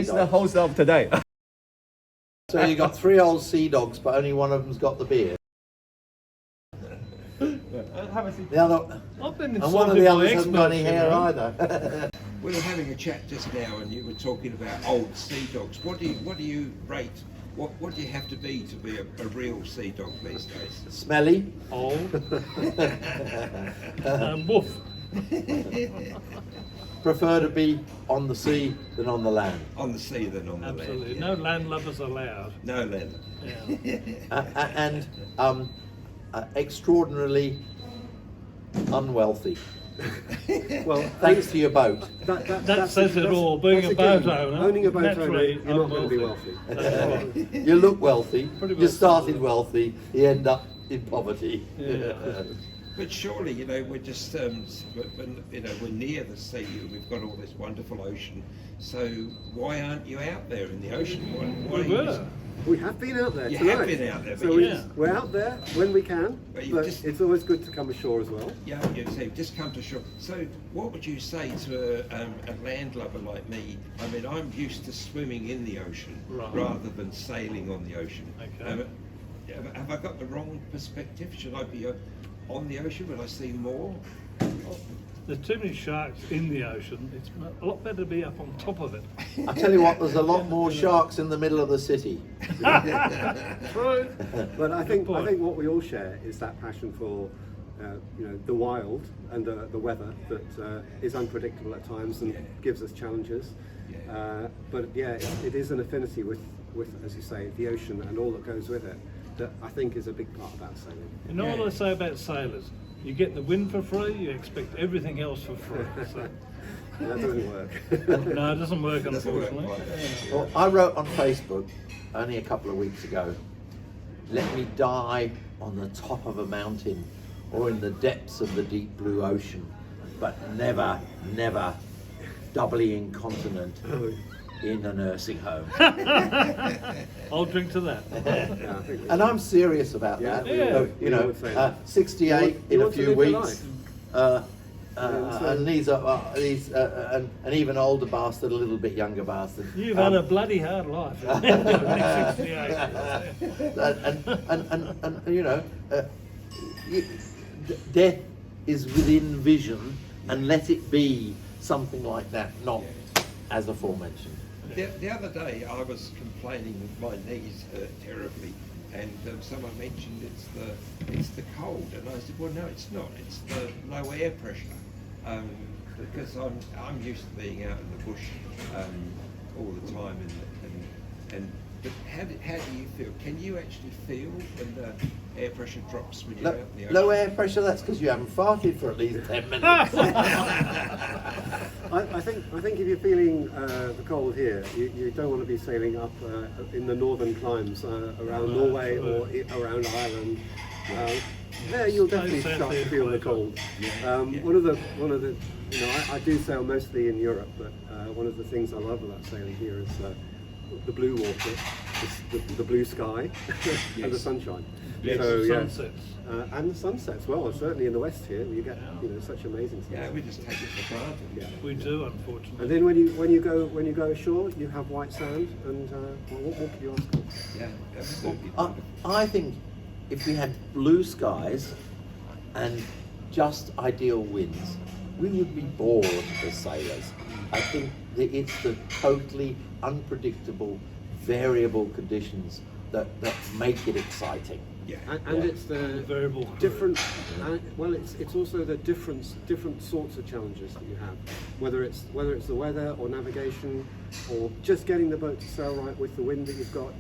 It's the host of today. So you got 3 old sea dogs, but only one of them's got the beard. Have a seat. The other, I've been and one of the others hasn't got any experts, hair you know. either. We were having a chat just now, and you were talking about old sea dogs. What do you rate? What do you have to be a real sea dog these days? Smelly. Old. Woof. Prefer to be on the sea than on the land. On the sea than on the Absolutely. land. No landlubbers allowed. No land. Yeah. And extraordinarily unwealthy. Well, Thanks to your boat. That says it all. Being a boat owner, owning a boat owner, naturally you're not going to be wealthy. That's right. You look wealthy. Pretty You well. started wealthy. You end up in poverty. Yeah. But surely, we're just, we're near the sea. We've got all this wonderful ocean. So why aren't you out there in the ocean? Why We are you- were. We have been out there You tonight. have been out there, So but yeah. we're out there when we can, But but, you just- it's always good to come ashore as well. Yeah, you say just come to shore. So, what would you say to a landlubber like me? I mean, I'm used to swimming in the ocean Right. rather than sailing on the ocean. Okay. Have I got the wrong perspective? Should I be on the ocean? Will I see more? There's too many sharks in the ocean. It's a lot better to be up on top of it. I tell you what, there's a lot more sharks in the middle of the city. True. But I think point. what we all share is that passion for the wild and the weather that is unpredictable at times and gives us challenges. Yeah. But yeah, it is an affinity with, as you say, the ocean and all that goes with it that I think is a big part about sailing. You know what I say about sailors? You get the wind for free, you expect everything else for free. So, That doesn't work. no, it doesn't work, Doesn't work unfortunately. like that. Yeah. Well, I wrote on Facebook only a couple of weeks ago, let me die on the top of a mountain or in the depths of the deep blue ocean, but never, never doubly incontinent in a nursing home. I'll drink to that. Yeah, I think And I'm serious about Yeah, that. we all- we all would say that. 68 You in a want to few live your weeks. life. And these are an even older bastard, a little bit younger bastard. You've had a bloody hard life. 68. Death is within vision, and let it be something like that, not as aforementioned. The other day, I was complaining that my knees hurt terribly, and someone mentioned it's the cold, and I said, well, no, it's not. It's the low air pressure, because I'm used to being out in the bush all the time, and but how do you feel? Can you actually feel when the air pressure drops when you're out in the ocean? Low air pressure, that's because you haven't farted for at least 10 minutes. I think if you're feeling the cold here, you don't want to be sailing up in the northern climes around Norway or around Ireland. There you'll definitely Stay start to south feel the here, cold. One of the I do sail mostly in Europe, but one of the things I love about sailing here is the blue water, the blue sky, and the sunshine. Yes, So, the yeah. sunsets. And the sunsets. Well, certainly in the west here, you get such amazing sunsets. Yeah, we just take it for granted. Yeah. We do, unfortunately. And then when you go ashore, you have white sand, and what more could you ask for? Yeah, absolutely. I think if we had blue skies and just ideal winds, we would be bored as sailors. I think that it's the totally unpredictable, variable conditions that make it exciting. Yeah. And it's the Variable crew. different. Well, it's also the different sorts of challenges that you have, whether it's the weather or navigation, or just getting the boat to sail right with the wind that you've got.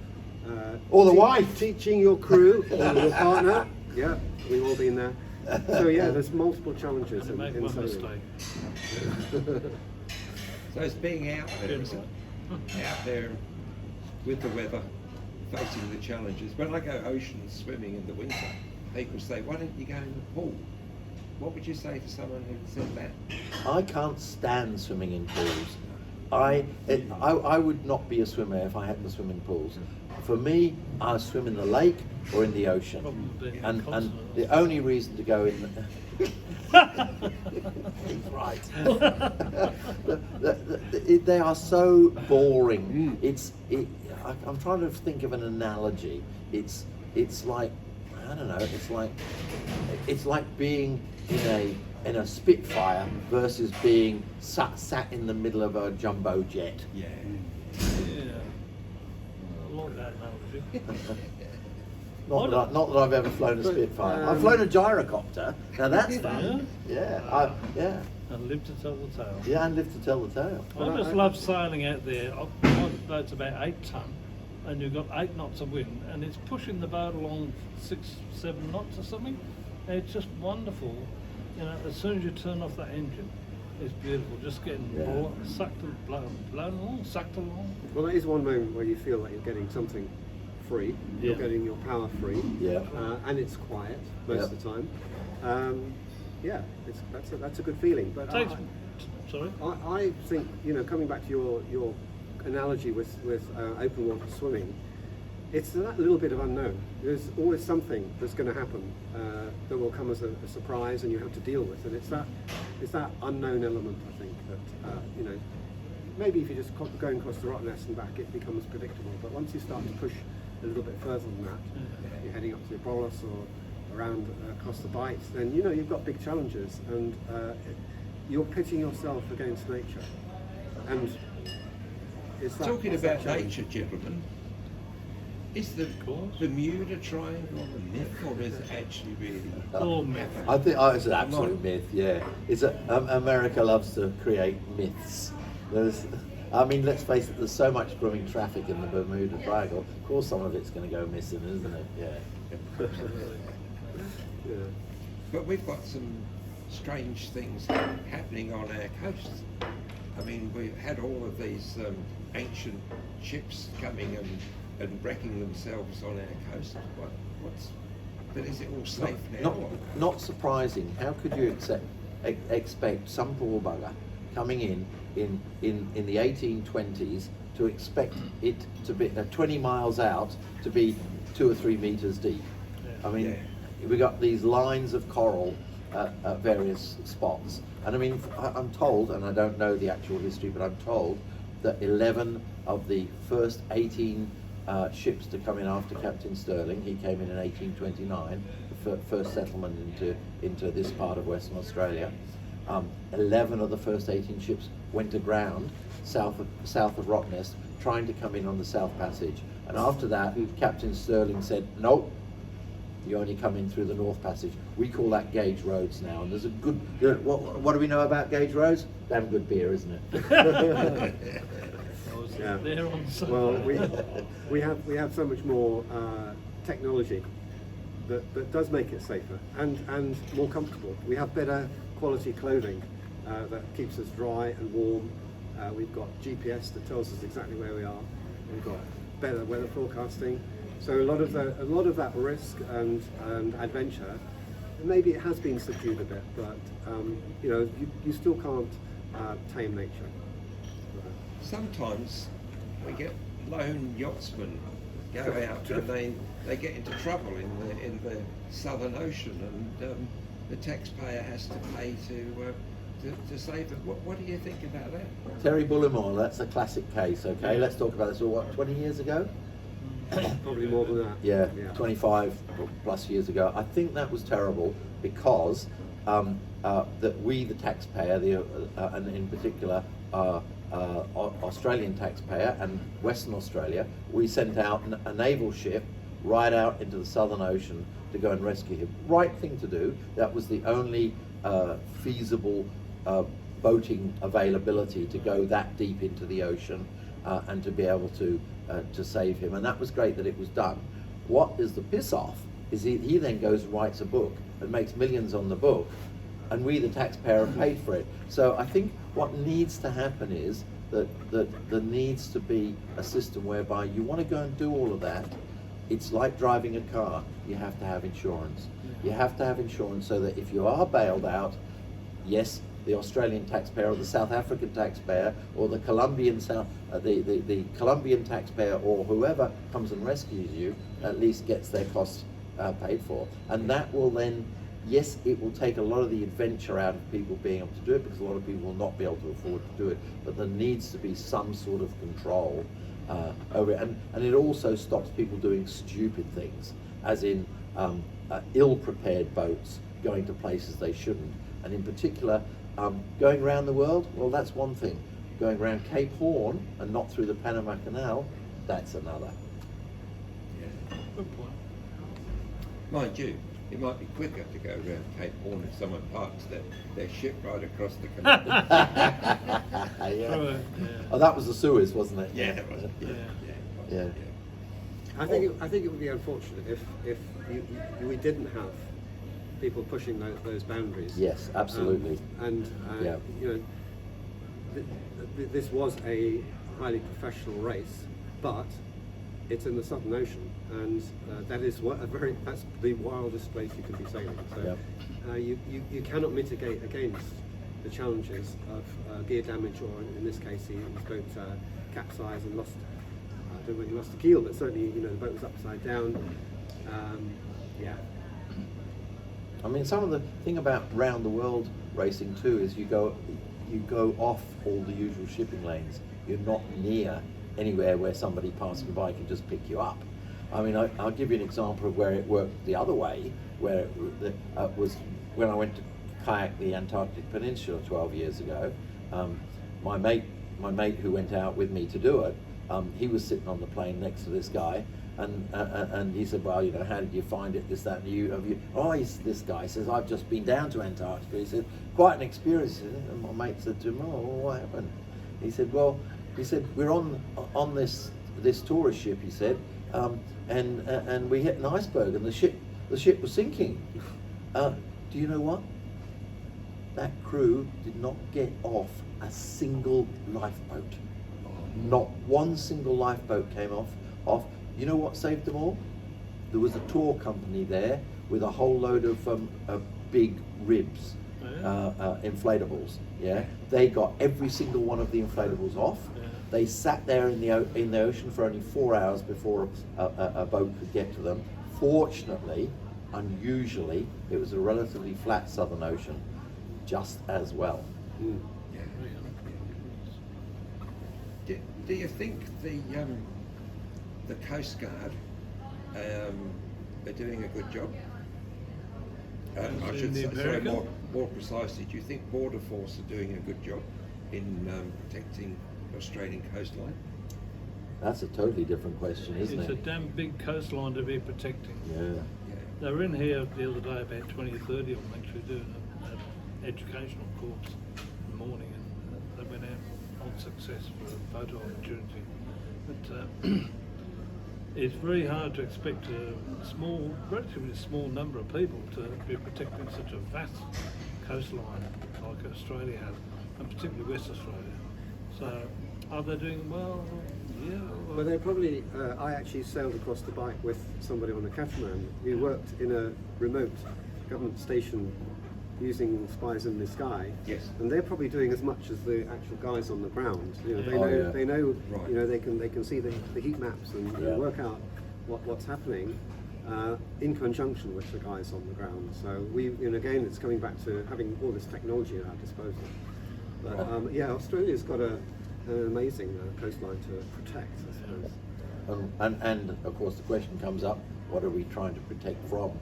Or the wife. Teaching your crew or your partner. Yeah, we've all been there. So yeah, there's multiple challenges And in make one sailing. mistake. So it's being out there, isn't it? Out there with the weather, facing the challenges. When I go ocean swimming in the winter, people say, why don't you go in the pool? What would you say to someone who said that? I can't stand swimming in pools. I would not be a swimmer if I hadn't swim in pools. For me, I swim in the lake or in the ocean. Problem being And constant. the only reason to go in He's right. They are so boring. I'm trying to think of an analogy. It's like, I don't know. It's like being in a Spitfire versus being sat in the middle of a jumbo jet. Yeah. Yeah. I like that analogy. Not that I've ever flown a Spitfire. I've flown a gyrocopter. Now that's fun. Yeah. And live to tell the tale. Yeah, and live to tell the tale. I just love sailing out there. Boat's about 8 ton, and you've got 8 knots of wind, and it's pushing the boat along 6-7 knots or something. And it's just wonderful. You know, as soon as you turn off that engine, it's beautiful. Just getting blown along, sucked along. Well, that is one moment where you feel like you're getting something free. You're getting your power free. Yeah. And it's quiet most of the time. Yeah, that's a good feeling. But Sorry? I think, you know, coming back to your analogy with open water swimming, it's that little bit of unknown. There's always something that's going to happen that will come as a surprise, and you have to deal with. And it's that unknown element, I think, that you know, maybe if you just going across the Rottnest and back, it becomes predictable. But once you start to push a little bit further than that, you're heading up to the Abrolhos or around across the Bights, then you know you've got big challenges, and you're pitting yourself against nature. And it's Talking about nature, gentlemen, is the Bermuda Triangle a myth, or is it actually really? All myth. I think it's an absolute myth. Yeah, America loves to create myths. I mean, let's face it. There's so much growing traffic in the Bermuda Triangle. Of course, some of it's going to go missing, isn't it? Yeah. Yeah. But we've got some strange things happening on our coasts. I mean, we've had all of these ancient ships coming and wrecking themselves on our coast. But is it all safe now? Not surprising. How could you expect some poor bugger coming in the 1820s to expect it to be 20 miles out to be 2 or 3 meters deep? I mean, we got these lines of coral at various spots, and I mean, I'm told, and I don't know the actual history, but I'm told that 11 of the first 18 ships to come in after Captain Stirling, he came in 1829, the first settlement into this part of Western Australia. 11 of the first 18 ships went aground south of Rottnest, trying to come in on the South Passage, and after that, Captain Stirling said, "Nope, you only come in through the North Passage." We call that Gauge Roads now, and there's a good. What do we know about Gauge Roads? Damn good beer, isn't it? Yeah. There on the side. Well, we have so much more technology that does make it safer and more comfortable. We have better quality clothing that keeps us dry and warm. We've got GPS that tells us exactly where we are. We've got better weather forecasting. So a lot of that risk and adventure, maybe it has been subdued a bit, but you know, you still can't tame nature. Sometimes we get lone yachtsmen go out and they get into trouble in the Southern Ocean, and the taxpayer has to pay to save them. What do you think about that? Terry Bullimore, that's a classic case. Okay, let's talk about this. So what, 20 years ago? Probably more than that. Yeah, 25 plus years ago. I think that was terrible because that we, the taxpayer, and in particular Australian taxpayer and Western Australia, we sent out a naval ship right out into the Southern Ocean to go and rescue him. Right thing to do. That was the only feasible boating availability to go that deep into the ocean and to be able to save him. And that was great that it was done. What is the piss off is he then goes and writes a book and makes millions on the book, and we, the taxpayer, have paid for it. So I think what needs to happen is that there needs to be a system whereby you want to go and do all of that. It's like driving a car. You have to have insurance. You have to have insurance so that if you are bailed out, yes, the Australian taxpayer or the South African taxpayer or the Colombian the Colombian taxpayer or whoever comes and rescues you at least gets their costs paid for, and that will then yes, it will take a lot of the adventure out of people being able to do it, because a lot of people will not be able to afford to do it, but there needs to be some sort of control over it. And it also stops people doing stupid things, as in ill-prepared boats going to places they shouldn't. And in particular, going around the world, well, that's one thing. Going around Cape Horn and not through the Panama Canal, that's another. Yeah. Good point. Mind you, it might be quicker to go around Cape Horn if someone parks their ship right across the canal. Yeah. Right, yeah. Oh, that was the Suez, wasn't it? Yeah, that was it. Yeah. Yeah. I think it would be unfortunate if we didn't have people pushing those boundaries. Yes, absolutely. Yeah. You know, this was a highly professional race, but it's in the Southern Ocean, and that's the wildest place you can be sailing. So you cannot mitigate against the challenges of gear damage, or in this case, his boat capsized and lost. I don't know when he lost the keel, but certainly the boat was upside down. Yeah. I mean, some of the thing about round the world racing too is you go off all the usual shipping lanes. You're not near anywhere where somebody passing by can just pick you up. I mean, I'll give you an example of where it worked the other way, where it was when I went to kayak the Antarctic Peninsula 12 years ago. My mate who went out with me to do it, he was sitting on the plane next to this guy, and he said, well, how did you find it, this, that, and this guy says, I've just been down to Antarctica. He said, quite an experience. And my mate said to him, oh, what happened? He said, well, we're on this tourist ship, he said, and we hit an iceberg, and the ship was sinking. Do you know what? That crew did not get off a single lifeboat. Not one single lifeboat came off. You know what saved them all? There was a tour company there with a whole load of big ribs, inflatables. Yeah, they got every single one of the inflatables off. Yeah. They sat there in the ocean for only 4 hours before a boat could get to them. Fortunately, unusually, it was a relatively flat Southern Ocean, just as well. Mm. Do you think the Coast Guard are doing a good job? I should say, sorry, more precisely, do you think Border Force are doing a good job in protecting the Australian coastline? That's a totally different question, isn't It's it? a damn big coastline to be protecting. Yeah. They were in here the other day, about 20 or 30 of them, actually doing an educational course in the morning, and they went out on success for a photo opportunity. But it's very hard to expect a relatively small number of people to be protecting such a vast coastline like Australia has, and particularly West Australia. So, are they doing well? Yeah. Well, they're probably. I actually sailed across the Bight with somebody on a catamaran who worked in a remote government station using spies in the sky. Yes. And they're probably doing as much as the actual guys on the ground. They know. Right. They can see the heat maps and Yeah. work out what's happening in conjunction with the guys on the ground. So again, it's coming back to having all this technology at our disposal. But Australia's got an amazing coastline to protect, I suppose. And of course the question comes up: what are we trying to protect from?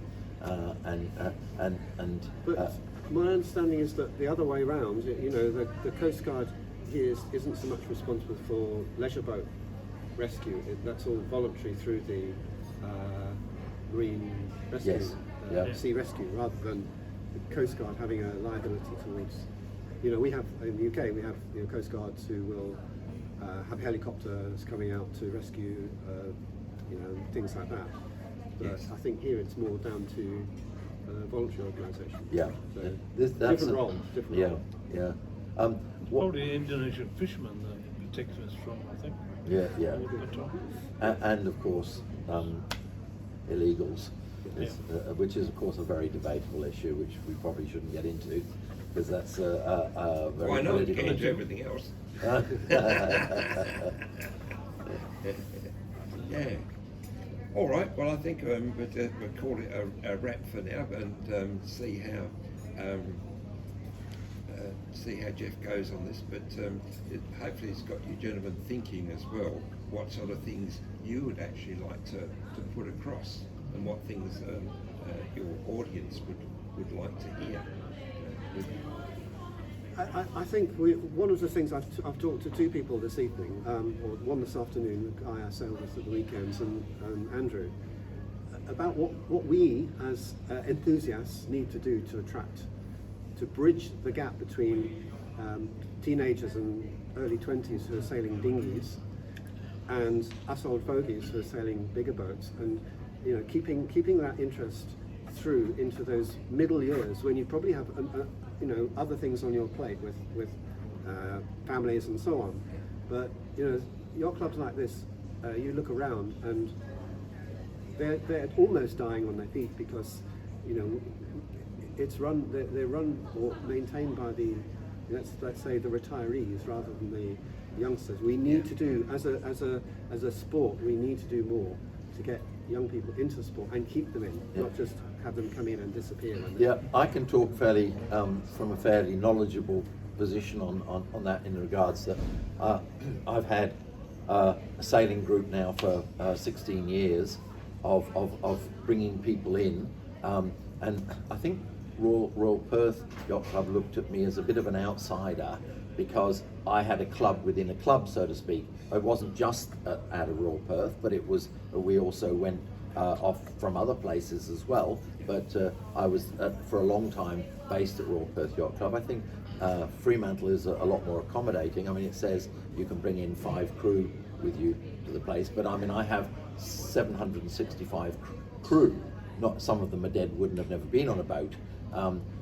But my understanding is that the other way around, the Coast Guard here isn't so much responsible for leisure boat rescue. That's all voluntary through the marine rescue, Yes. sea rescue, rather than the Coast Guard having a liability towards. We have in the UK, we have Coast Guards who will have helicopters coming out to rescue, things like that. But Yes. I think here it's more down to voluntary organisation. Yeah. So That's different roles. Different roles. Yeah. Probably Indonesian fishermen that protect us from, I think. Yeah. All the time. And of course, illegals, which is of course a very debatable issue, which we probably shouldn't get into, because that's a very Why not? political Get into issue. everything else. Yeah. All right. Well, I think we'll call it a wrap for now, and see how Jeff goes on this. But hopefully, it's got you gentlemen thinking as well. What sort of things you would actually like to put across, and what things your audience would like to hear. I think one of the things I've talked to two people this evening, or one this afternoon, the guy I sail with at the weekends, and Andrew, about what we as enthusiasts need to do to bridge the gap between teenagers and early 20s who are sailing dinghies and us old fogies who are sailing bigger boats, and keeping that interest through into those middle years when you probably have other things on your plate with families and so on. But yacht clubs like this, you look around and they're almost dying on their feet because they're run or maintained by the let's say the retirees rather than the youngsters. We need to do as a sport. We need to do more to get young people into sport and keep them in, not just have them come in and disappear. I can talk fairly from a fairly knowledgeable position on that in regards that I've had a sailing group now for 16 years of bringing people in, and I think Royal Perth Yacht Club looked at me as a bit of an outsider because I had a club within a club, so to speak. It wasn't just out of Royal Perth, but it was. We also went off from other places as well. But I was for a long time based at Royal Perth Yacht Club. I think Fremantle is a lot more accommodating. I mean, it says you can bring in 5 crew with you to the place, but I mean, I have 765 crew. Not some of them are dead, wouldn't have never been on a boat.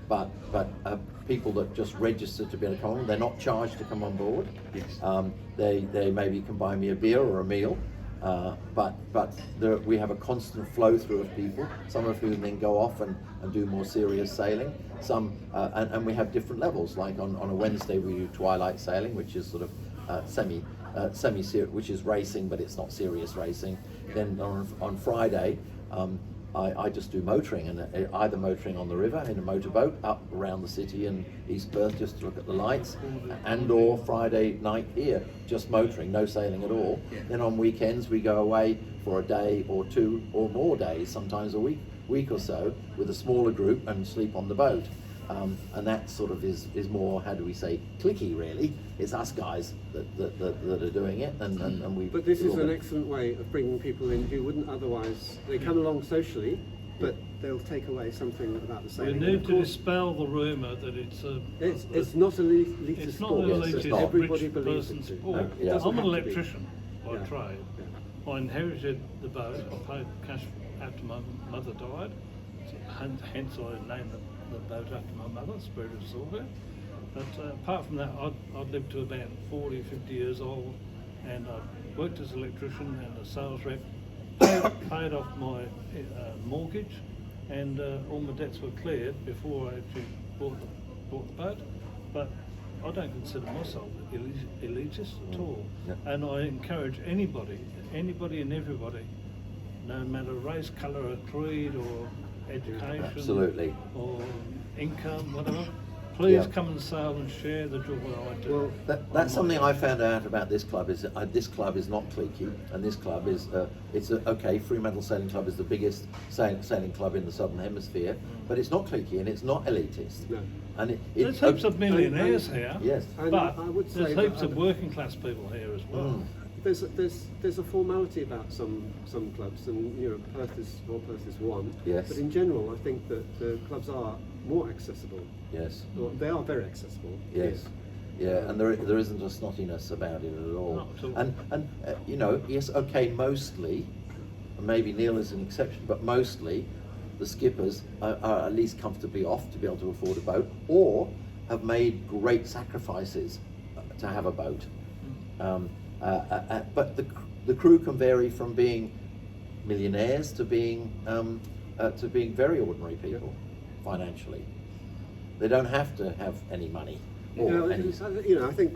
But people that just register to be able to come on, they're not charged to come on board. Yes. They maybe can buy me a beer or a meal, but we have a constant flow through of people, some of whom then go off and do more serious sailing. Some and we have different levels. Like on a Wednesday we do twilight sailing, which is sort of semi-serious, which is racing, but it's not serious racing. Then on Friday, I just do motoring, and either motoring on the river in a motorboat up around the city in East Perth just to look at the lights, and or Friday night here, just motoring, no sailing at all. Yeah. Then on weekends we go away for a day or 2 or more days, sometimes a week or so, with a smaller group and sleep on the boat. And that sort of is more, how do we say, cliquey really. It's us guys that are doing it, and we. But this is an excellent way of bringing people in who wouldn't otherwise. They come along socially, but they'll take away something about the We sailing. need to dispel the rumour that it's not an elitist it's not sport. an Yes, it's elitist not. Everybody rich believes person it too. sport. No, it Yeah. doesn't I'm an have to be. electrician by Yeah. trade. Yeah. I inherited the boat. I paid cash after my mother died. Hence I named the boat after my mother, Spirit of Sylvia. But apart from that, I'd lived to about 40, 50 years old, and I worked as an electrician and a sales rep, paid off my mortgage, and all my debts were cleared before I actually bought the boat. But I don't consider myself elitist at all. Yeah. And I encourage anybody and everybody, no matter race, colour, or creed, or education, Absolutely. or income, whatever, please Yeah. come and sail and share the joy I do. Well, That's something I found out about this club, is that this club is not cliquey, and this club is Fremantle Sailing Club is the biggest sailing club in the Southern Hemisphere, but it's not cliquey and it's not elitist. No. And There's heaps of millionaires here, Yes. And but I would say there's heaps that of working class people here as well. there's a formality about some clubs, and Perth is one. Yes. But in general, I think that the clubs are more accessible. Yes. Well, they are very accessible. Yes. Yeah, and there isn't a snottiness about it at all. Not at all. And yes, okay, mostly, maybe Neil is an exception, but mostly the skippers are at least comfortably off to be able to afford a boat, or have made great sacrifices to have a boat. But the crew can vary from being millionaires to being very ordinary people financially. They don't have to have any money. Or I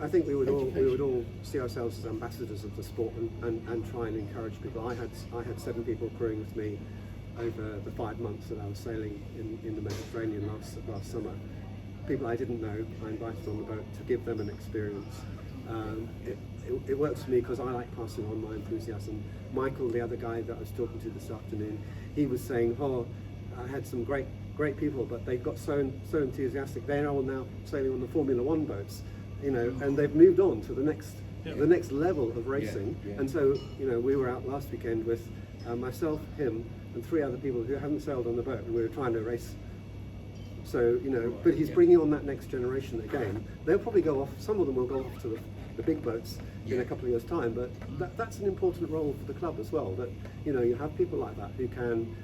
think we would all see ourselves as ambassadors of the sport and try and encourage people. I had 7 people crewing with me over the 5 months that I was sailing in the Mediterranean last summer. People I didn't know, I invited on the boat to give them an experience. It works for me because I like passing on my enthusiasm. Michael, the other guy that I was talking to this afternoon, he was saying, "Oh, I had some great people, but they got so enthusiastic. They're all now sailing on the Formula One boats, and they've moved on to the next level of racing." Yeah. And so, we were out last weekend with myself, him, and 3 other people who hadn't sailed on the boat, and we were trying to race. So, but he's bringing on that next generation again. They'll probably go off. Some of them will go off to the big boats in a couple of years' time. But that's an important role for the club as well. That you have people like that who can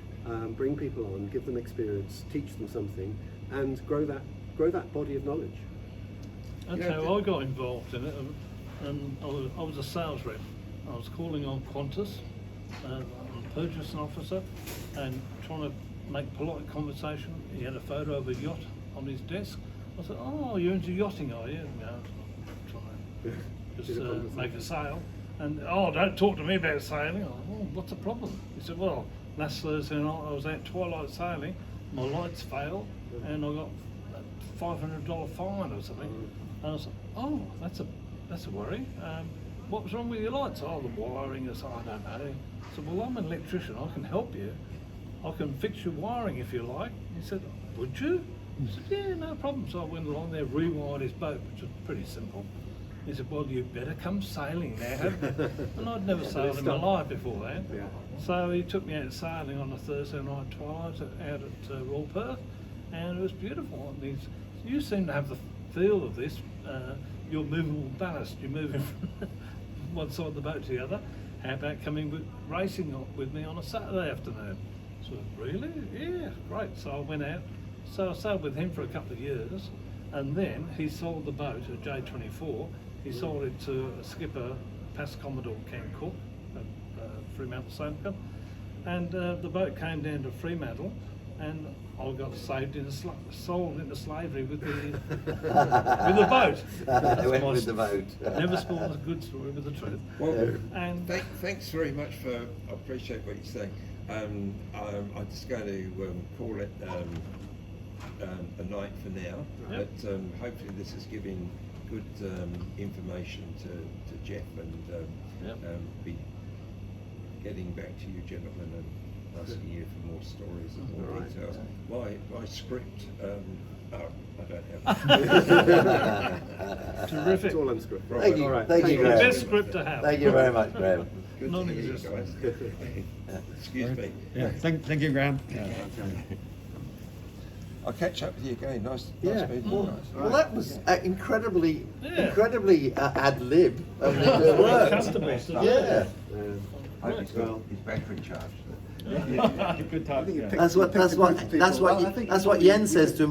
bring people on, give them experience, teach them something, and grow that body of knowledge. That's how I got involved in it. And I was a sales rep. I was calling on Qantas, I'm a purchasing officer, and trying to make polite conversation. He had a photo of a yacht on his desk. I said, "Oh, you're into yachting, are you?" Trying to just make a sale. And, "Oh, don't talk to me about sailing." "Oh, what's the problem?" He said, "Well, last Thursday night I was out twilight sailing, my lights failed, and I got a $500 fine or something." And I was like, "Oh, that's a worry. What was wrong with your lights?" "Oh, the wiring." I said, "I don't know." I said, "Well, I'm an electrician, I can help you. I can fix your wiring if you like." He said, "Would you?" I said, "Yeah, no problem." So I went along there, rewired his boat, which was pretty simple. He said, "Well, you better come sailing now." And I'd never sailed in my life before that. Yeah. So he took me out sailing on a Thursday night twilight out at Royal Perth, and it was beautiful. And you seem to have the feel of this. You're movable ballast. You're moving from one side of the boat to the other. How about coming racing with me on a Saturday afternoon? So, really? Yeah, great. So I went out. So I sailed with him for a couple of years, and then he sold the boat, a J24. He sold it to a skipper, past Commodore Ken Cook, at Fremantle Sailing Club, and the boat came down to Fremantle, and I got sold into slavery with the boat. I went with the boat. Never spoiled a good story with the truth. Well, And thanks very much I appreciate what you're saying. I'm just going to call it a night for now, Yep. but hopefully this is giving good information to Jeff, and be getting back to you gentlemen and asking you for more stories and more details. My script, I don't have. terrific. It's all unscripted. Thank you, All right. thank you, Graham. Best script to have. Thank you very much, Graham. Good to hear you guys. Excuse me. Yeah, thank you, Graham. I'll catch up with you again. Nice meeting you guys. Well, that was incredibly Yeah. ad lib. I mean, it Very worked. comfortable. Yeah. Hope he's got his battery charged. Good time. I think you picked- That's what you picked a group of people. Jens says to him.